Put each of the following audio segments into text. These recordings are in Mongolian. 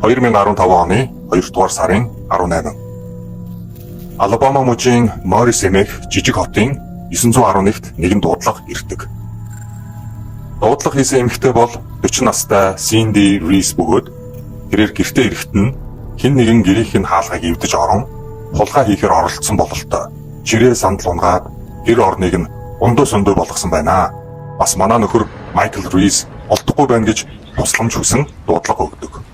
2015 оны 2 дугаар сарын 18. Алабама мужийн Моррис эмээх жижиг хотын 911-т нэгэн дуудлага ирдэг. Дуудлага хийсэн эмэгтэй бол 40 настай Синди Рис бөгөөд тэрээр гэртээ ирэхэд нь хэн нэгэн гэрийнх нь хаалгыг эвдэж орон хулгай хийхээр оролцсон бололтой жирээ сандал унгаад гэр орныг нь ундуу сундуу болгосон байна. Бас манай нөхөр Майкл Рис олдохгүй байна гэж тусламж хүсэн дуудлага өгдөг.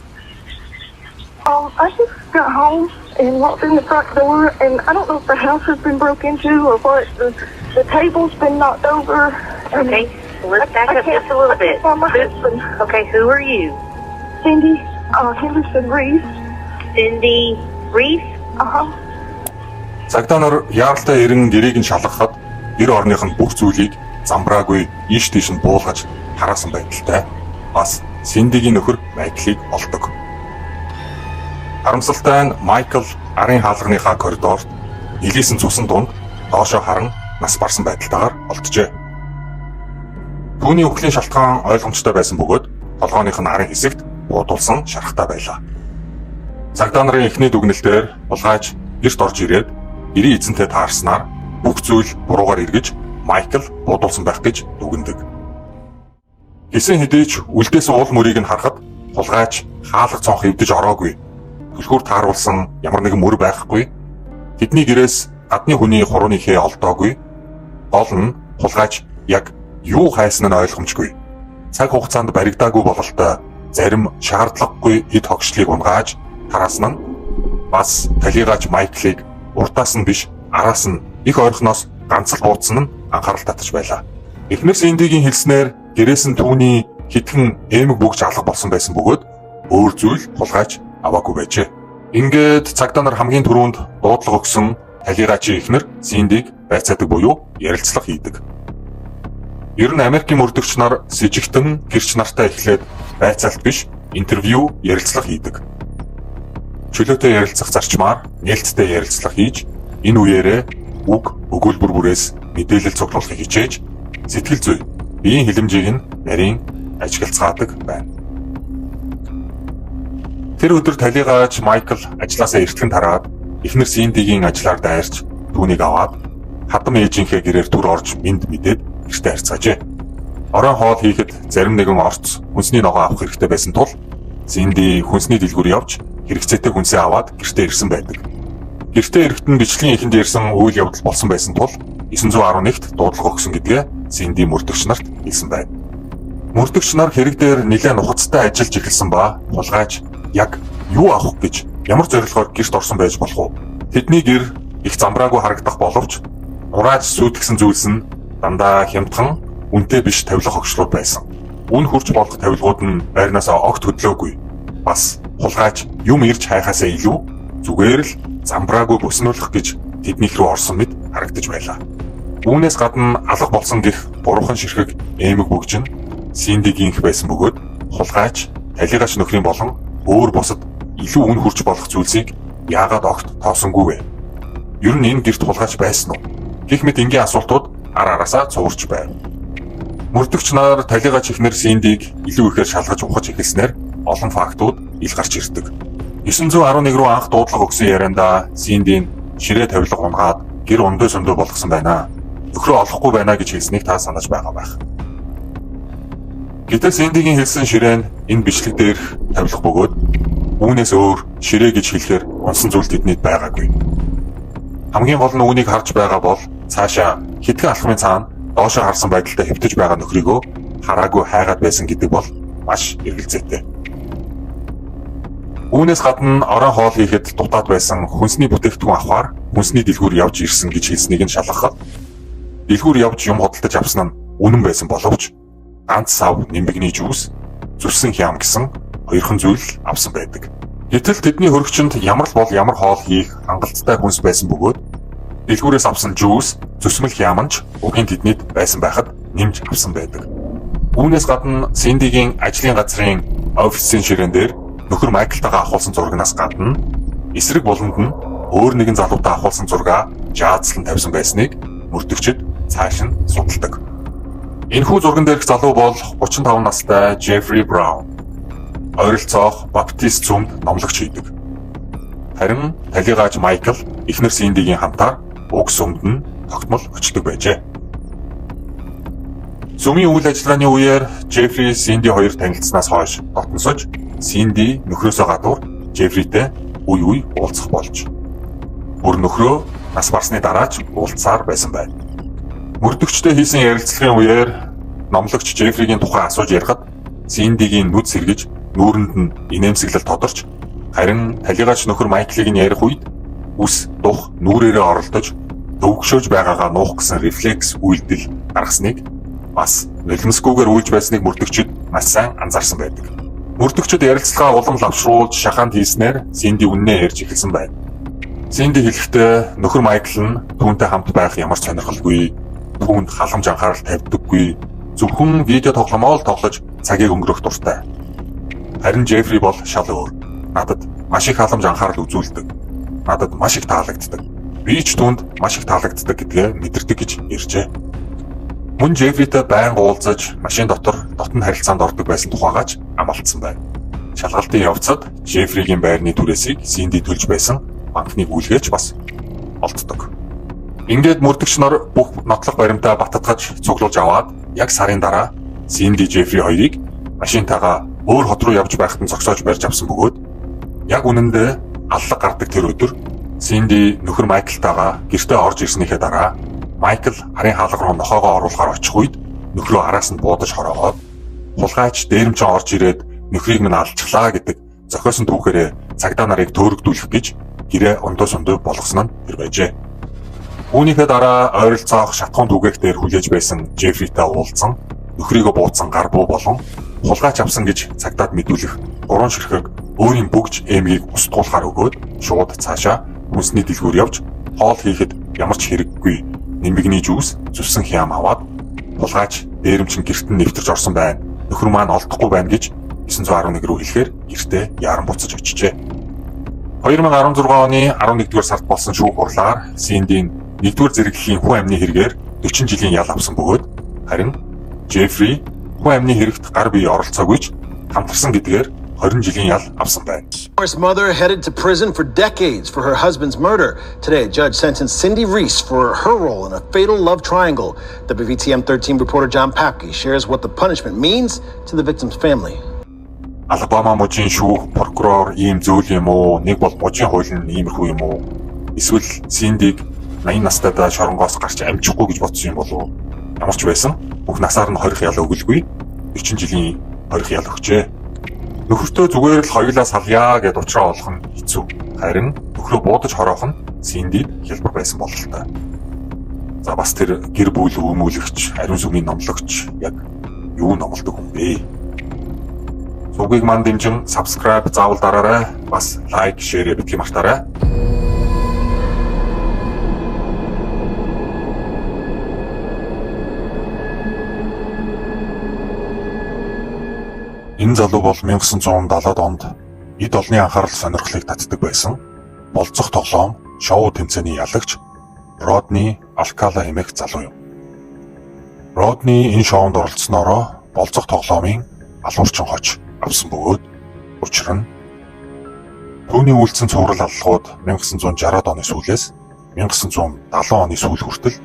I just got home and walked in the front door, and I don't know if the house has been broken into or what. The table's been knocked over. Okay, let's back up just a little bit. My husband. Okay, who are you? Cindy Henderson Reese. Cindy Reese? Цагдаа нар яаралтай ирэн гэрийг нь шалгахад гэр орных нь бүх зүйлийг замбраагүй ийш тийш нь буулгаж хараасан байдалтай. Бас Синдигийн нөхөр Майклыг олдог. Харамсалтай нь Майкл арын хаалганыхаа коридорт нилээсэн цусан дунд доошоо харан нас барсан байдалтайгаар олджээ. Түүний өхлийн шалтгаан ойлгомжтой байсан бөгөөд толгойных нь арын хэсэгт буудулсан шарахтай байлаа. Цагдаа нарын эхний дүгнэлтээр булгайч гэрт орж ирээд гэрийн эзэнтэй таарснаар бүх зүйл буруугаар эргэж Майкл буудулсан байх гэж дүгнэдэг. Гэсэн хэдий ч үлдээс уул мөрийг нь харахад булгайч хаалга цонх эвдэж ороогүй. Түлхүүр тааруулсан ямар нэгэн мөр байхгүй. Тэдний гэрээс гадны хүний хурууныхээ олдоогүй. Гол нь хулгайч яг юу хайсан нь ойлгомжгүй. Цаг хугацаанд баригдаагүй бололтой зарим шаардлагагүй эд хогшлыг унгааж тараасан нь бас талигач Майклыг урдаас нь биш араас нь их ойрхоноос ганц л буудсан нь анхаарал татаж байлаа. Эхнэр Синдигийн хэлснээр гэрээс нь түүний хитгэн эмэг бүгж алга болсон байсан бөгөөд өөр зүйл хулгайч аваагүй байжээ. Ингээд цагдаа нар хамгийн түрүүнд дуудлага өгсөн талигаачийн эхнэр Синдиг байцаадаг буюу ярилцлага хийдэг. Ер нь Америкийн мөрдөгч нар с жигтэн гэрч нартай эхлээд байцаалт биш интервью ярилцлага хийдэг. Чөлөөтэй ярилцах зарчмаар нээлттэй ярилцлага хийж энэ үеэрээ үг өгүүлбэр бүрээс мэдээлэл цуглуулахыг хичээж сэтгэл зүй, биеийн хилэмжийг нь нарийн ажиглацгаадаг байна. Тэр өдөр талигач Майкл ажилласаа эртгэн тараад эхнэр Синдигийн ажлаар дайрч түүнийг аваад хадам ээжийнхээ гэрээр түр орж мэд мэдээд гэртээ харьцаажээ. Орон хоол хийхэд зарим нэгэн орц хүнсний ногоо авах хэрэгтэй байсан тул Синди хүнсний дэлгүүр явж хэрэгцээтэй хүнсээ аваад гэртээ ирсэн байдаг. Гэртээ ирэхэд нь бичлэгийн эхэнд ярьсан үйл явдал болсон байсан тул 911-т дуудлага өгсөн гэдгээ Синди мөрдөгч нарт хэлсэн байна. Мөрдөгч нар хэрэг дээр нэлээд нухацтай ажиллаж эхэлсэн ба хулгайч яг юу авах гэж ямар зорилгоор гэрт орсон байж болох вэ? Тэдний гэр их замбраагүй харагдах боловч урааж сүйтгэсэн зүйлс нь дандаа хямдхан үнэтэй биш тавилах огшлууд байсан. Үн хурж болох тавилгууд нь байрнаасаа огт хөдлөөгүй. Бас хулгайч юм ирж хайхаасаа илүү зүгээр л замбраагүй бүснүүлэх гэж тэднийх рүү орсон мэт харагдаж байлаа. Үүнээс гадна алга болсон гэх буруухан ширхэг эмэг бүгжин Синдигийнх байсан бөгөөд хулгайч талигач нөхрийн болон өөр бусад илүү үн хурж болох зүйлсийг яагаад огт тоосонгүй вэ? Ер нь энэ гэрт хулгайч байсан уу? Гэх мэт энгийн асуултууд араасаа цуурч байв. Мөрдөгч нар талигач эхнэр Синдиг илүү ихээр шалгаж ухаж эхэлснээр олон фактууд ил гарч ирдэг. 911 руу анх дуудлага өгсөн ярианда Синдийн ширээ тавилга унгаад гэр ундуу сундуу болгосон байна. Нөхрөө олохгүй байна гэж хэлснийг та санаж байгаа байх. Гэтэл Синдигийн хэлсэн ширээ нь энэ бичлэг дээр тавилах бөгөөд үүнээс өөр ширээ гэж хэлэхээр унсан зүйл тэднийд байгаагүй. Хамгийн гол нь үүнийг харж байгаа бол цаашаа хитгэн алхмын цаана доошоо харсан байдалтай хэвтэж байгаа нөхрийгөө хараагүй хайгаад байсан гэдэг бол маш эргэлзээтэй. Үүнээс гадна орон хоол хийхэд дутаад байсан хүнсний бүтээгдэхүүн авахар хүнсний дэлгүүр явж ирсэн гэж хэлснийг нь шалгахад дэлгүүр явж юм хөдөлж авсан нь үнэн байсан боловч ганц сав нимбэгний жуус зүссэн хям гэсэн хоёрхан зүйл авсан байдаг. Гэтэл тэдний хөрөгчөнд ямар л бол ямар хоол хийх хангалттай хүнс байсан бөгөөд дэлгүүрээс авсан жуус зүсмэл хяманч угийн тэднийд байсан байхад нэмж авсан байдаг. Үүнээс гадна Синдигийн ажлын газрын офисын ширээн дээр нөхөр Майклтайгаа авахулсан зурагнаас гадна эсрэг болонд нь өөр нэгэн залуутай авахулсан зургаа жаацлан тавьсан байсныг мөрдөгчд цааш нь судалдаг. Энэхүү зурган дээрх залуу бол 35 настай Джеффри Браун. ойролцоох баптист сүмд номлогч хийдэг. Харин талигааж Майкл эхнэр Синдигийн хамтаар уг сүмд нь тогтмол очдог байжээ. Сүмийн үйл ажиллагааны үеэр Джеффри Синди хоёр танилцсанаас хойш дотносож, Синди нөхрөөсөө гадуур Джеффритэй үе үе уулзах болж. Бүр нөхрөө нас барсны дараач уулзсаар байсан байна. Мөрдөгчтэй хийсэн ярилцлагын үеэр номлогч Джеффригийн тухай асууж ярихад Синдигийн нүд сэргэж нүүрэнд нь инээмсэглэл тодорч, харин талигач нөхөр Майклыг нь ярих үед үс дух нүрээрээ оролдож төвөгшөөж байгаагаа нуух гэсэн рефлекс үйлдэл гаргасныг бас нулимсгүйгээр үйлж байсныг мөрдөгчд маш сайн анзаарсан байдаг. Мөрдөгчд ярилцлагаа улам лавшруулж шахаанд хийснээр Синди үннээ ярьж эхэлсэн байна. Синди хэлэхдээ нөхөр Майкл нь түүнтэй хамт байх ямар ч сонирхолгүй, түүнд халамж анхаарал тавьдаггүй, зөвхөн видео тогломоо л тоглож цагийг өнгөрөх дуртай. Харин Джеффри бол шал өөр. Надад маш их халамж анхаарал үзүүлдэг. Надад маш их таалагддаг. Би ч түүнд маш их таалагддаг гэдгээ мэдэрдэг гэж ярьжээ. Мөн Джеффритэй байнга уулзаж машин дотор дотн харилцаанд ордог байсан тухайгаач амлалтсан байна. Шалгалтын явцад Джеффригийн байрны түрээсийг Синди төлж байсан банкныг үлгээж бас олддог. Ингээд мөрдөгч нар бүх нотлох баримтаа баттгаж цуглуулж аваад яг сарын дараа Синди Джеффри хоёрыг машинтайгаа өөр хот руу явж байхад нь зогсоож барьж авсан бөгөөд яг үнэндээ аллаг гардаг тэр өдөр Синди нөхөр Майклтайгаа гэртээ орж ирснийхээ дараа Майкл арын хаалга руу нохоогоо оруулахаар очих үед нөхрөө араас нь буудаж хороогоод хулгайч дээрэмчин орж ирээд нөхрийг минь алчглаа гэдэг зохиосон түүхээрээ цагдаа нарыг төөрөгдүүлэх гэж гэрээ ундуу сундуу болгосон нь тэр байжээ. Үүнийхээ дараа ойролцоох шатхуун түгээх дээр хүлээж байсан Джеффритэй уулзсан, нөхрийгөө буудсан гар буу болон хулгайч авсан гэж цагдаад мэдүүлэх 3 ширхэг өөрийн бүгж эмгийг устгуулахаар өгөөд шууд цаашаа хүнсний дэлгүүр явж хоол хийхэд ямар ч хэрэггүй нэмэгний жуус зүссэн хям аваад хулгайч дээрэмчин гэрт нь нэвтэрч орсон байна. Нөхөр маань олдохгүй байна гэж 911 рүү хэлэхээр гэртээ яаран буцаж очижээ. 2016 оны 11-р сард болсон шүүх хурлаар Синдийн 1-р зэрэглэлийн хүн амны хэрэгээр 40 жилийн ял авсан бөгөөд харин Джеффри хүн амны хэрэгт гар бие оролцоогүй ч хамтарсан гэдгээр 20 жилийн ял авсан байна. His mother headed to prison for decades for her husband's murder. Today, a judge sentenced Cindy Reese for her role in a fatal love triangle. WVTM 13 reporter John Papke shares what the punishment means to the victim's family. Алабама мужийн шүүх прокурор ийм зүйл юм уу? Нэг бол мужийн хууль нь иймэрхүү юм уу? Эсвэл Синдиг 80 настайдаа шоронгоос гарч амжихгүй гэж бодсон юм болов уу? Ямар ч байсан бүх насаар нь хорих ял өгөлгүй 40 жилийн хорих ял өгчээ. Нөхөртөө зүгээр л хоёулаа салъя гэд уучраа олох нь хэцүү. Харин нөхрөө буудаж хороох нь Синдид хялбар байсан бололтой. За бас тэр гэр бүл өмүүлэгч, ариун сүмийн номлогч яг юу номлодог юм бэ? Цугийг манд дэмжин subscribe заавал дараарай. Бас лайк, шеэр битгий мартаарай. Энэ залуу бол 1970-ад онд эд олны анхаарал сонирхлыг татдаг байсан болцох тоглоом шоу тэмцээний ялагч Родни Алкала хэмээх залуу юм. Родни энэ шоунд оролцсноороо болцох тоглоомын алуурчин хоч авсан бөгөөд учир нь түүний үйлцэн цуврал аллагууд 1960-ад оны сүүлээс 1970 оны сүүл хүртэл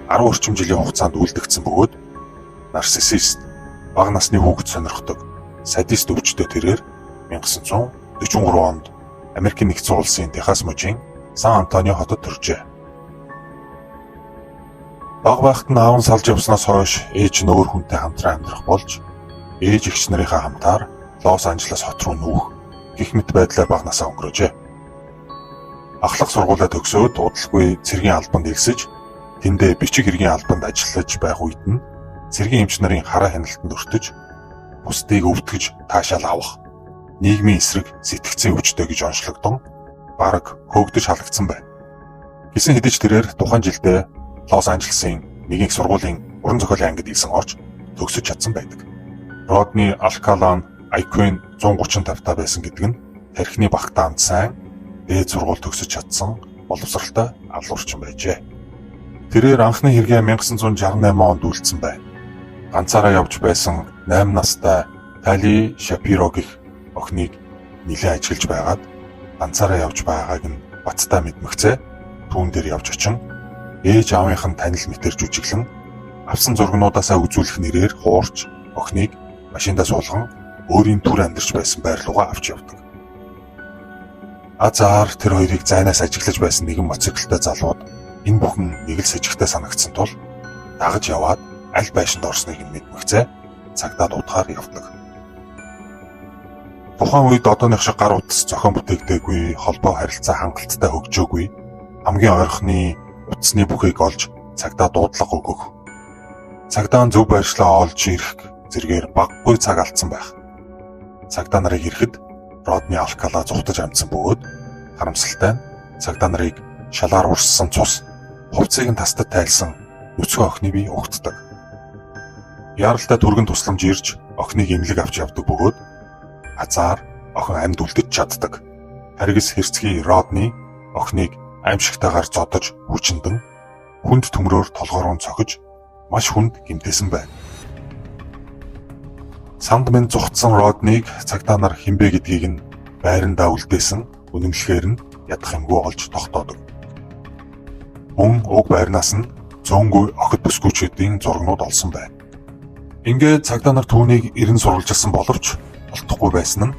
10 орчим жилийн хугацаанд үлдэгдсэн бөгөөд нарциссист, бага насны хүүхэд сонирхдог садист өвчтөй тэрээр 1943 онд Америкийн нэгдсэн улсын Техас мужийн Сан Антонио хотод төржээ. Бага байхад нь аав нь салж явснаас хойш ээж нь өөр хүнтэй хамтран амьдрах болж ээж эгч нарынхаа хамтаар Лос Анжелес хот руу нүүх гэх мэт байдлаар бага насаа өнгөрөөжээ. Ахлах сургуулаа төгсөөд удалгүй цэргийн албанд ирсэж тэндээ бичиг хэргийн албанд ажиллаж байх үед нь цэргийн эмч нарын хараа хяналтанд өртөж бусдыг өвтгөж таашаал авах нийгмийн эсрэг сэтгцийн өвчтөй гэж онцлогдсон бараг хөөгдөж халагдсан байна. Гисэн хэдиж тэрээр тухайн жилдээ Лос Анжелесын нэгэн сургуулийн уран зохиолын ангид ирсэн орж төгсөж чадсан байдаг. Родни Алкалан IQ-н 130 тавтай байсан гэдэг нь тархины багтаа амт сайн дээд сургууль төгсөж чадсан боловсралтай алуурчин байжээ. Тэрээр анхны хэрэгээ 1968 онд үйлдсэн байна. Ганцаараа явж байсан 8 настай Тали Шапиро гэх охиныг нэлээд ажиглаж байгаад ганцаараа явж байгааг нь баттаа мэдмэгцээ түүн дээр явж очин ээж аавынх нь танил мэтэр жүжиглэн авсан зургнуудаасаа үзүүлэх нэрээр хуурч охиныг машиндаа суулган өөрийн түр амьдарч байсан байр руугаа авч явдаг. Азар тэр хоёрыг зайнаас ажиглаж байсан нэгэн моциклтай залууд энэ бүхэн нэг л сэжигтэй санагдсан тул дагаж яваад аль байшинд орсныг нь мэдмэгцээ цагдаа дуудахаар явдаг. Тухайн үед одооных шиг гар утас зохион бүтээгдээгүй, холбоо харилцаа хангалттай хөгжөөгүй, хамгийн ойрхны утасны бүхийг олж цагдаа дуудлага өгөх. Цагдаа зөв байршлаа олж ирэх зэргээр баггүй цаг алдсан байх. Цагдаа нарыг ирэхэд Родни Алкала зүхтаж амжсан бөгөөд харамсалтай нь цагдаа нарыг шалаар урссан цус хувцсыг нь тастад тайлсан нүцгэн охины бие угтдаг. Яралтай түргэн тусламж ирж охиныг эмнэлэг авч явдаг бөгөөд азар охин амьд үлдэж чаддаг. Харгис хэрцгий Родни охиныг аимшигтайгаар зодож хүчнэдэн хүнд төмрөөр толгоороо цохиж маш хүнд гэмтээсэн байна. Санд минь зүхтсан Родниг цагдаа нар хинбэ гэдгийг нь байрандаа үлдээсэн үнэмлэхээр нь ядах юмгүй олж тогтоодог. Мөн уг байрнаас нь зөөнгүй охид бүсгүйчүүдийн зургнууд олсон байна. Ингээд цагдаа нар түүнийг эрен сурвалжилсан боловч олдохгүй байсан нь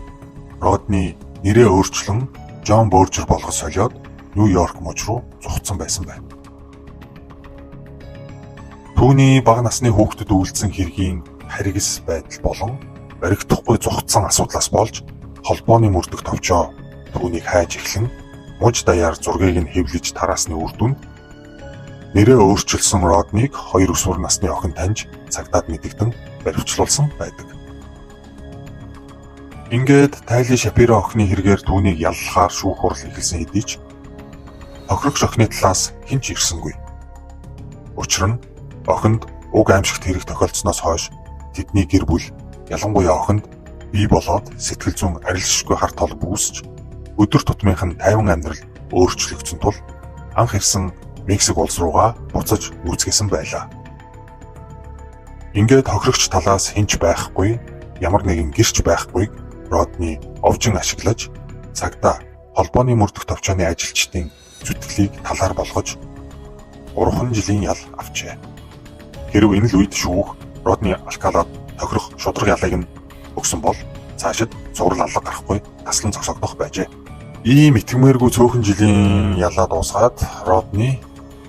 Родни нэрээ өөрчлөн Джон Боржер болгож солиод Нью-Йорк муж руу зүхтсан байсан байна. Түүний бага насны хүүхдэд үйлдсэн хэргийн харгис байдал болон баригдахгүй зүхтсан асуудлаас болж холбооны мөрдөх товчоо түүнийг хайж эхлэн муж даяар зургийг нь хэвлэж тараасны үр дүнд нэрээ өөрчилсөн Родниг 2 өсвөр насны охин таньж цагдаад мэдэгдэн баривчлуулсан байдаг. Ингээд Тайли Шапиро охины хэрэгээр түүнийг яллахаар шүүх хурал эхэлсэн хэдий ч тохирогч охины талаас хэн ч ирсэнгүй. Учир нь охинд уг аимшигт хэрэг тохиолдсноос хойш тэдний гэр бүл ялангуяа охинд бий болоод сэтгэл зүйн арилжшгүй хар тол үүсч өдөр тутмынх нь тайван амьдрал өөрчлөгдсөн тул анх ирсэн Мексик улс руугаа буцаж үүсгэсэн байлаа. Ингээд тохирогч талаас хэн ч байхгүй, ямар нэгэн гэрч байхгүйг Родни овжин ашиглаж цагдаа холбооны мөрдөх товчооны ажилчдын зүтгэлийг талаар болгож 3 жилийн ял авчээ. Хэрв энэ л үед шүүх Родни Алкалад тохирох шудраг ялыг нь өгсөн бол цаашид зурал алга гарахгүй таслан зогсогдох байжээ. Ийм итгэмээргүй цөөхөн жилийн ялаа дуусгаад Родни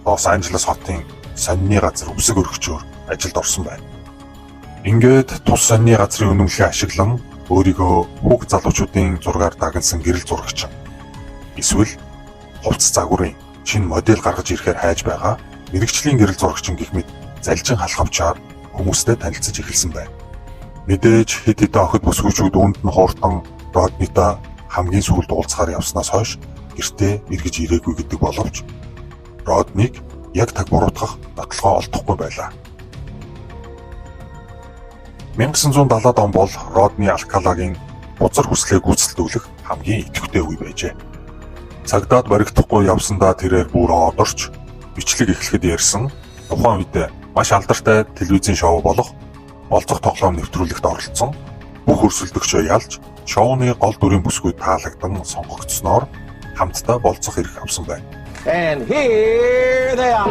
Лос Анжелес хотын сонины газар үсэг өргөчөөр ажилд орсон байна. Ингээд тус сонины газрын үнэмлэхийг ашиглан өөрийгөө хүүхд залуучуудын зургаар дагнсан гэрэл зурагч эсвэл хувцас загварын шинэ модель гаргаж ирэхээр хайж байгаа мэрэгчлийн гэрэл зурагч гэх мэт залжин халахвчаар хүмүүстэй танилцаж эхэлсэн байна. Мэдээж хэд хэдэн охид бүсгүйчүүд үүнд нь хууртан Роднитой хамгийн сүүлд уулзахаар явснаас хойш гэртээ эргэж ирээгүй гэдэг боловч Родниг яг таг буруутгах нотлогоо олдохгүй байлаа. 1970-ад он бол Родни Алкалагийн бузар хүслээ гүйцэтгүүлэх хамгийн идэвхтэй үе байжээ. Цагдаад баригдахгүй явсандаа тэрээр бүр одорч бичлэг эхлэхэд ярьсан тухайн үед маш алдартай телевизийн шоу болох болцох тоглоом нэвтрүүлэгт оролцсон бүх өрсөлдөгчөө ялж шоуны гол дүрийн бүсгүй таалагдсан сонгогдсноор хамтдаа болцох эрх авсан байна. And here they are.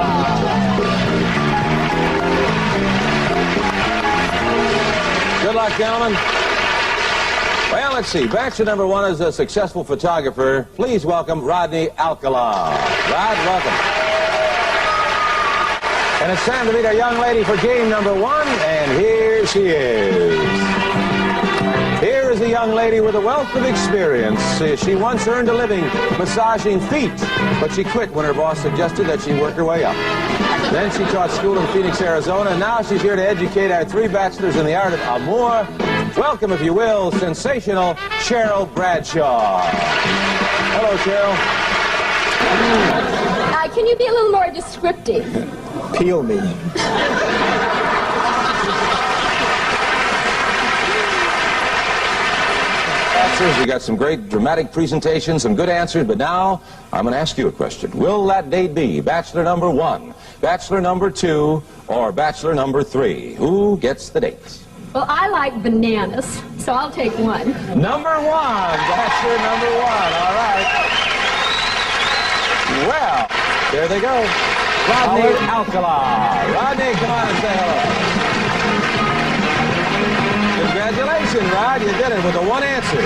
Good luck, gentlemen. Well, let's see. Bachelor number 1 is a successful photographer. Please welcome Rodney Alcala. Rod, welcome. And it's time to meet our young lady for game number 1, and here she is. Here is a young lady with a wealth of experience. She once earned a living massaging feet, but she quit when her boss suggested that she work her way up. Then she taught school in Phoenix, Arizona, and now she's here to educate our 3 bachelors in the art of amour. Welcome, if you will, sensational Cheryl Bradshaw. Hello, Cheryl. Can you be a little more descriptive? Peel me. We got some great dramatic presentations, some good answers, but now I'm going to ask you a question. Will that date be Bachelor number 1, Bachelor number 2, or Bachelor number 3? Who gets the dates? Well, I like bananas, so I'll take one. Number one. That's your number one. All right. Well, there they go. Rodney Alcala. Rodney, come on and say hello. Congratulations, Rod. You did it with the one answer.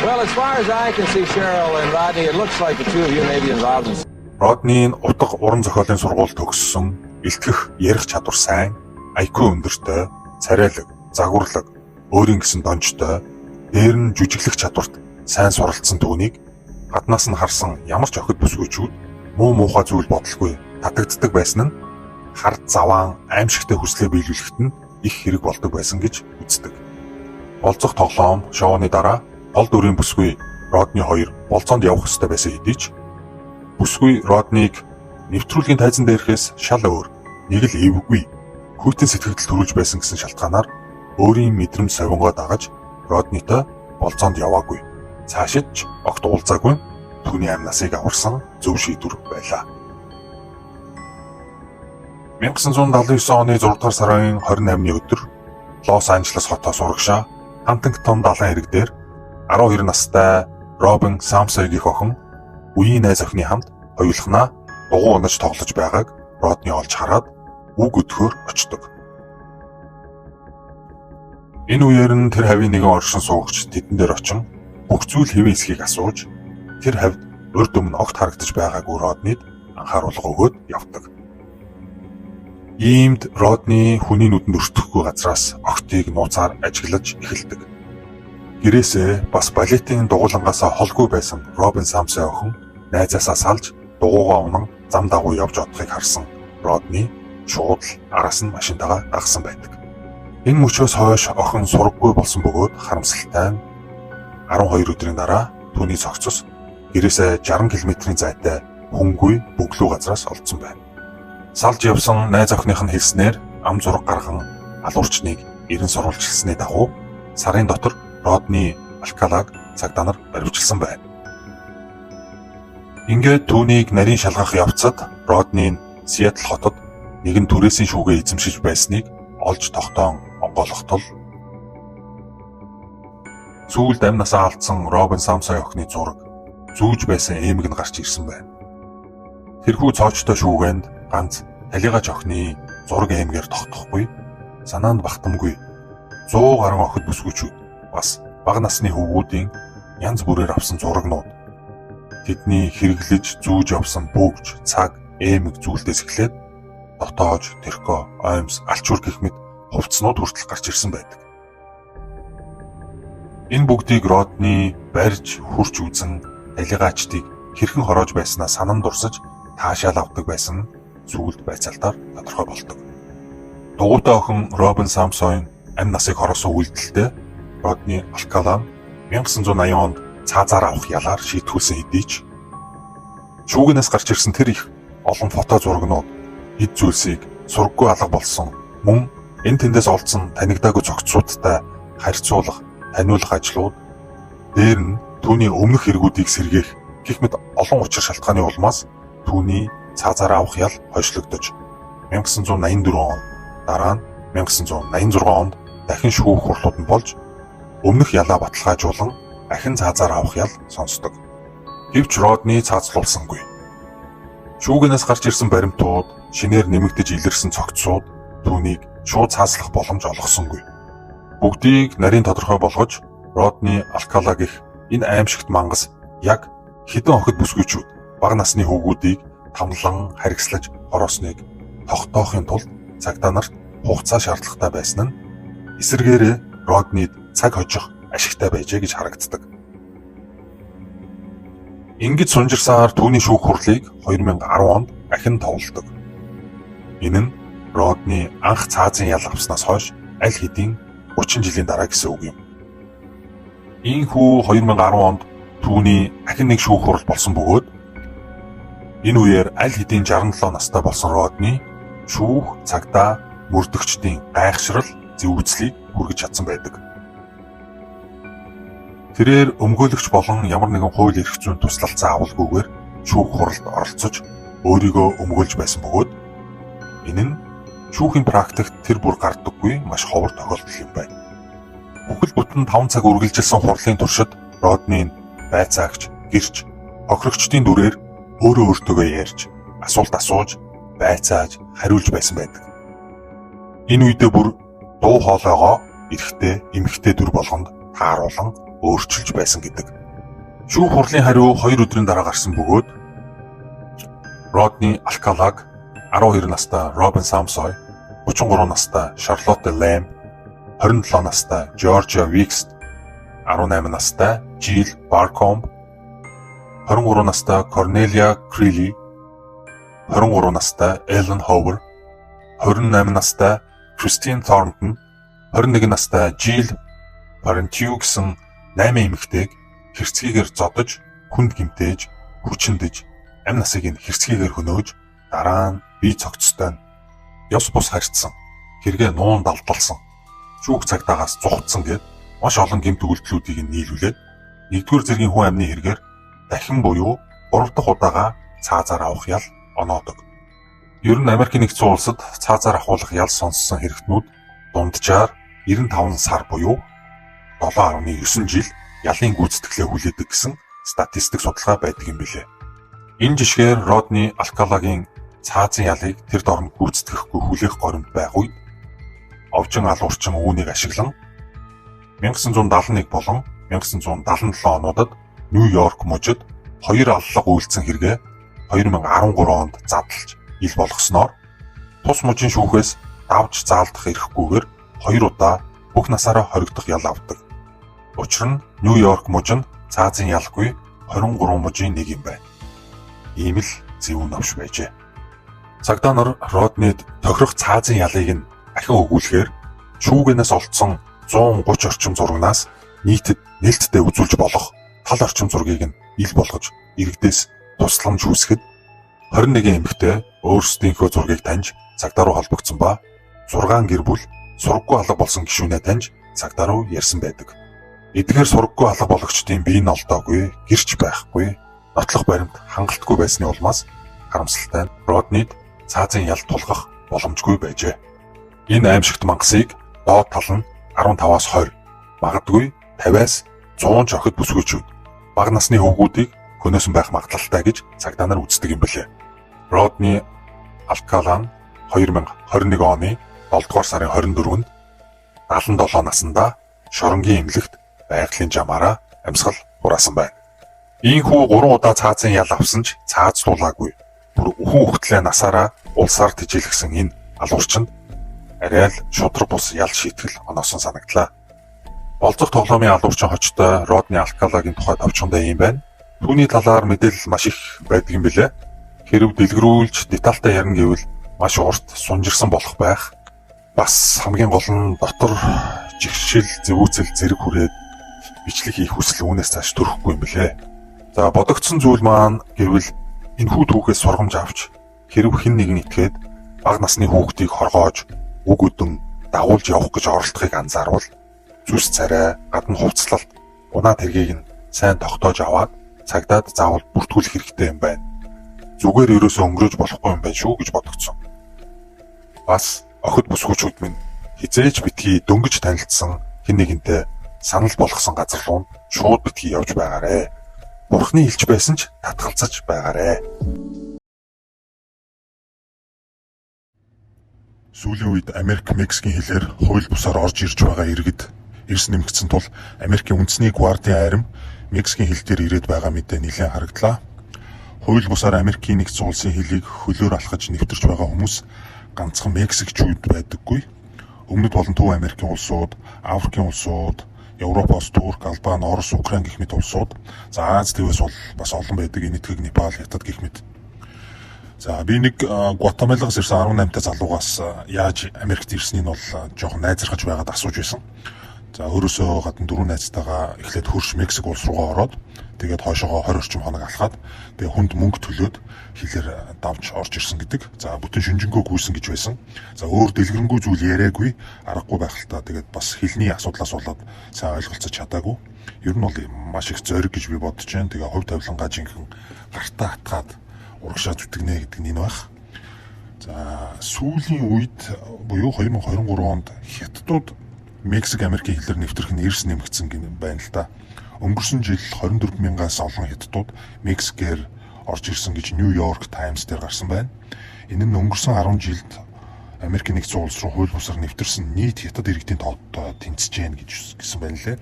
Well, as far as I can see, Cheryl and Rodney, it looks like the two of you may be involved in... Роднийн утга уран зохиолын сургууль төгссөн, илтгэх, ярих чадвар сайн, IQ өндөртэй, царайлаг, загварлаг, өөрийн гэсэн донжтой, дээр нь жүжиглэх чадварт сайн суралцсан түүнийг гаднаас нь харсан ямар ч охид бүсгүйчүүд муу муухай зүйл бодлогүй татагддаг байсан нь хард заваан аимшигтэй хүслээ биелүүлэхэд нь их хэрэг болдог байсан гэж үздэг. Болцох тоглоом шоуны дараа гол дүрийн бүсгүй Родни хоёр болцоонд явах ёстой байсан хэдий ч бүсгүй Родниг нэвтрүүлгийн тайзан дээрхээс шал өөр, нэг л эвгүй, хүйтэн сэтгэл төрүүлж байсан гэсэн шалтгаанаар өөрийн мэдрэмж совингоо дагаж Роднитой болцоонд яваагүй. Цаашид ч огт уулзаагүй түүний амь насыг аварсан зөв шийдвэр байлаа. 1979 оны 6 дугаар сарын 28-ны өдөр Лос Анжелес хотоос урагшаа Хантингтон далайн хэрэг дээр 12 настай Робин Самсогийн охин үеийн найз охины хамт хоёулахнаа дугуй унаж тоглож байгааг Родни олж хараад үг өдөхөөр очдог. Энэ үеэр нь тэр хавийн нэгэн оршин суугч тэдэн дээр очин бүх зүйл хэвээ эсхийг асууж тэр хавьд урд өмнө огт харагдаж байгаагүй Роднид анхааруулга өгөөд явдаг. Иймд Родни хүний нүдэнд өртөхгүй газраас огтыг нууцаар ажиглаж эхэлдэг. Гэрээсээ бас балетын дугуулангаасаа холгүй байсан Робин Самсой охин найзаасаа салж дугуйгаа унан зам дагуу явж одохыг харсан Родни шууд л араас нь машинтайгаа дагсан байдаг. Энэ мөчөөс хойш охин сургаггүй болсон бөгөөд харамсалтай нь 12 өдрийн дараа түүний цогцос гэрээсээ 60 км-ийн зайтай хөнгүй бөглүү газраас олдсон байна. Салж явсан найз охиных нь хэлснээр ам зураг гарган алуурчныг эрен сурвалж хэлсний дагуу сарын дотор Родни Алкалаг цагдаа нар баривчилсан байна. Ингээд түүнийг нарийн шалгах явцад Родни Сиэтл хотод нэгэн түрээсийн шүүгээ эзэмшиж байсныг олж тогтоон онгойлготол сүүлд амь насаа алдсан Робин Самсой охины зураг зүүж байсан эмэг нь гарч ирсэн байна. Тэрхүү цоочтой шүүгээнд ганц талигач охины зураг эмгээр тогтохгүй, санаанд багтамгүй 100 гаруй охид бүсгүйчүүд бас бага насны хөвгүүдийн янз бүрээр авсан зурагнууд тэдний хэрэглэж зүүж явсан бөгж, цаг, эмэг зүйлдээс эхлээд дотоож, тэрхүү, оймс, алчуур гэх мэт хувцснууд хүртэл гарч ирсэн байдаг. Энэ бүгдийг Родни барьж, хурж үзэн талигаачдыг хэрхэн хороож байснаа санан дурсаж таашаал авдаг байсан сүүлд байцаалтаар тодорхой болдог. Дугуйтай охин Робин Самсойн амь насыг хороосон үйлдэлтэй Родни Алкала 1980 онд цаазаар авах ялаар шийтгүүлсэн хэдий ч шүүгээс гарч ирсэн тэр их олон фото зурагнууд хэд зүйлсийг сургаггүй алга болсон мөн энэ тэндээс олдсон танигдаагүй зохицуудтай харьцуулах, таниулах ажлууд дээр нь түүний өмнөх хэрэгүүдийг сэргээх гэх мэт олон учир шалтгааны улмаас түүний цаазаар авах ял хойшлогдож 1984 он дараа нь 1986 онд дахин шүүх хурлууд нь болж өмнөх ялаа баталгаажуулан ахин цаазаар авах ял сонсдог. Гэвч Родни цаазлуулсангүй. Шүүгээс гарч ирсэн баримтууд, шинээр нэмэгдэж илэрсэн цогцсууд түүнийг шууд цааслах боломж олгосонгүй. Бүгдийг нарийн тодорхой болгож Родни Алкала гэх энэ аимшигт мангас яг хэдэн охид бүсгүйчүүд бага насны хөвгүүдийг тамлан харгислаж хороосныг тогтоохын тулд цагдаа нарт хугацаа шаардлагатай байсан нь эсэргээрээ Роднид цаг хожих ашигтай байжээ гэж харагддаг. Ингэж сунжирсаар түүний шүүх хурлыг 2010 онд ахин товолдог. Энэ нь Родни анх цаазын ял авснаас хойш аль хэдийн 30 жилийн дараа гэсэн үг юм. Ийхүү 2010 онд түүний ахин нэг шүүх хурал болсон бөгөөд энэ үеэр аль хэдийн 67 настай болсон Родни шүүх, цагдаа, мөрдөгчдийн гайхшрал, зэвүүцлийг хүргэж чадсан байдаг. Тэрээр өмгөөлөгч болон ямар нэгэн хууль эрх зүйн туслалцаа авалгүйгээр шүүх хуралд оролцож өөрийгөө өмгөөлж байсан бөгөөд энэ нь Шүүхийн практикт тэр бүр гардаггүй маш ховор тохиолдол юм байна. Бүхэл бүтэн 5 цаг үргэлжилсэн хурлын туршид Родни байцаагч, гэрч, хохирогчдын дүрээр өөрөө өөртөөгөө ярьж, асуулт асууж, байцааж, хариулж байсан байдаг. Энэ үедээ бүр дуу хоолойгоо эрэгтэй, эмэгтэй дүр болгонд тааруулан өөрчилж байсан гэдэг. Шүүх хурлын хариу 2 өдрийн дараа гарсан бөгөөд Родни Алкалаг, 12 настай Робин Самсой, 33 настай Шарлотте Лэм, 27 настай Жоржия Викст, 18 настай Жил Баркомб, 23 настай Корнелия Крили, 23 настай Эллен Ховер, 28 настай Кристин Торнтон, 21 настай Жил Парентью гэсэн 8 эмэгтэйг хэрцгийгээр зодож, хүнд гэмтээж, хүчиндэж, амь насыг нь хэрцгийгээр хөнөөж, дараа нь бие цогцтой нь ёс бус харьцсан, хэрэгэ нуун далдалсан, шүүх цагдаагаас зугтсан гэд маш олон гэмт өгүүлбэрүүдийг нийлүүлээд 1-р зэргийн хүн амны хэрэгээр дахин буюу 3 дахь удаага цаазаар авах ял оноодог. Ер нь Америкийн нэгдсэн улсад цаазаар авахулах ял сонссон хэрэгтнүүд дунджаар 95 сар буюу 7.9 жил ялын гүйцэтгэлээ хүлээдэг гэсэн статистик судалгаа байдаг юм билээ. Энэ жишгээр Родни Алкалагийн цаазын ялыг тэр дорн гүйцэтгэхгүй хүлээх горимд байх үед овжин алуурчин үүнийг ашиглан 1971 болон 1977 онуудад Нью-Йорк мужид 2 аллах үйлдсэн хэрэгээ 2013 онд задлж ил болгосноор тус мужийн шүүхээс давж заалдах эрхгүйгээр 2 удаа бүх насаараа хоригдох ял авдаг. Учир нь Нью-Йорк муж нь цаазын ялгүй 23 мужийн нэг юм байна. Ийм л зөвүүн авш байжээ. Цагдаа нар Роднид тохирох цаазын ялыг нь дахин өгүүлэхээр шүүгэнээс олдсон 130 орчим зурагнаас нийтэд нээлттэй үзүүлж болох тал орчим зургийг нь ил болгож иргэдээс тусламж үүсгэхэд 21 эмэгтэй өөрсдийнхөө зургийг таньж цагдаа руу холбогдсон ба 6 гэр бүл сургаггүй алга болсон гишүүнээ таньж цагдаа руу ярьсан байдаг. Эдгээр сургаггүй алга болгочдын бие нь олдоогүй, гэрч байхгүй, нотлох баримт хангалтгүй байсны улмаас харамсалтай нь Роднид цаазын ял тулгах боломжгүй байжээ. Энэ аимшигт мангасыг доод тал нь 15-аас 20, магадгүй 50-аас 100 жохид бүсгүйчүүд бага насны хөвгүүдийг хөнөөсөн байх магадлалтай гэж цагдаа нар үздэг юм билээ. Родни Алкалан 2021 оны 7 дугаар сарын 24-нд 77 наснда шоронгийн эмнэлэгт байгалийн жамаараа амьсгал хураасан байна. Ийхүү 3 удаа цаазын ял авсан ч цаазлуулаагүй. Бүр үхэн хөлтлээ насаараа улсаар тижилгсэн энэ алуурчинд арай л шудраг бус ял шийтгэл оноосон санагдлаа. Болцох тоглоомын алуурчин хочтой Родни Алкалагийн тухай товчхондоо юм байна. Түүний талаар мэдээлэл маш их байдаг юм билээ. Хэрв дэлгэрүүлж детальтай ярина гэвэл маш урт сунжирсан болох байх. Бас хамгийн гол нь дотор жигшил, зэвүүцэл зэрэг хүрээд бичлэг хийх хүсэл үүнээс цааш төрөхгүй юм билээ. За бодогдсон зүйл маань гэвэл энэ хүү түүхээс сургамж авч хэрв хэн нэгэн итгээд бага насны хүүхдийг хоргоож үг өдөн дагуулж явах гэж оролдохыг анзаарвал зүс царай, гадна хувцлалт, унаа тэргийг нь сайн тогтоож аваад цагдаад заавал бүртгүүлэх хэрэгтэй юм байна. Зүгээр ерөөсөө өнгөрөөж болохгүй юм байна шүү гэж бодогдсон. Бас охид бүсгүүчүүд минь хизээж битгий дөнгөж танилцсан хэн нэгэнтэй санал болгосон газар руу шууд битгий явж байгаарэ. Бурхны хэлж байсан ч татгалзаж байгаарэ. Сүүлийн үед Америк Мексикийн хэлээр хууль бусаар орж ирж байгаа иргэд эрс нэмэгдсэн тул Америкийн үндэсний гвардийн айрам Мексикийн хэл дээр ирээд байгаа мэдээ нэлээд харагдлаа. Хууль бусаар Америкийн нэгдсэн улсын хэлийг хөлөөр алхаж нэвтэрч байгаа хүмүүс ганцхан Мексикчүүд байдаггүй. Өмнөд болон Төв Америкийн улсууд, Африкийн улсууд, Европоос Турк, Албан, Орос, Украин гэх мэт улсууд, за Аз твээс бол бас олон байдаг. Энэтхэг Непал, Хятад гэх мэт. За би нэг Гватемалагаас ирсэн 18-та залуугаас яаж Америкт ирснийг нь бол жоохон найзархаж байгаад асууж байсан. За өөрөөсөө гадна 4 найзтайгаа эхлээд хөрш Мексик улс руугаа ороод тэгээд хойшоогоо 20 орчим хоног алхаад тэгээд хүнд мөнгө төлөөд хилээр давж орж ирсэн гэдэг. За бүтэн шүнжэнгөө гүйсэн гэж байсан. За өөр дэлгэрэнгүй зүйл яриаггүй, аргагүй байхaltaа тэгээд бас хэлний асуудлаас болоод сайн ойлголцож чадаагүй. Ер нь бол маш их зориг гэж би бодож байна. Тэгээд хувь тавилангаа жинхэнэ гартаа атгаад урагшаа зүтгэнэ гэдэг нь энэ байх. За сүүлийн үед буюу 2023 онд Хятадууд Мексик Америкийн хилээр нэвтрэх нь эрс нэмэгдсэн гэнэ байна л да. Өнгөрсөн жил 24,000-аас олон Хятадууд Мексикээр орж ирсэн гэж New York Times дээр гарсан байна. Энэ нь өнгөрсөн 10 жилд Америкийн нэгдсэн улс руу хууль бусаар нэвтэрсэн нийт Хятад иргэдийн тооттой тэнцэж байна гэсэн байна лээ.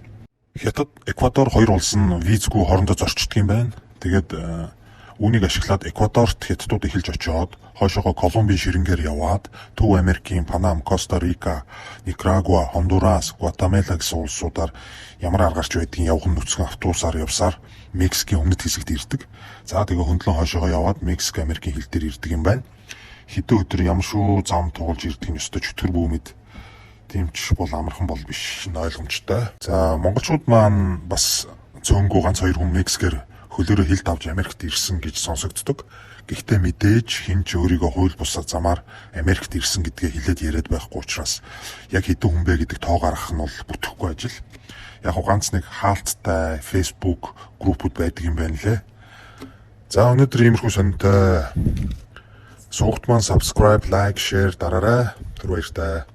Хятад, Эквадор хоёр улс нь визгүй хоорондоо зорчдөг юм байна. Тэгээд үүнийг ашиглаад Эквадорт Хятадууд эхэлж очиод хойшоогоо Колумбийн ширэнгээр яваад Төв Америкийн Панама, Коста Рика, Никарагуа, Хондурас, Гватемала гэсэн улсуудаар ямар аргарч байдгийг явган нүцгэн автобусаар явсаар Мексикийн өмнөд хэсэгт ирдэг. За тэгээ хөндлөн хойшоогоо яваад Мексик Америкийн хил дээр ирдэг юм байна. Хэдэн өдөр ямар шүү зам туулж ирдэг нь өстой чөтгөр бүүмэд. Тэмч бол амархан бол биш нь ойлгомжтой. За монголчууд маань бас цөөнгөө ганц хоёр хүн Мексикээр хөлөөрөө хилд авч Америкт ирсэн гэж сонсогддог. Гэхдээ мэдээж хэн ч өөрийгөө хууль бусаар замаар Америкт ирсэн гэдгээ хэлээд яриад байхгүй учраас яг хэдэн хүн бэ гэдэг тоо гаргах нь бол бүтэхгүй ажил. Яг ганц нэг хаалттай Facebook группүүд байдаг юм байна лээ. За өнөөдөр иймэрхүү сонинтой. Суугт маань subscribe, like, share дараарай. Тэр баяртай.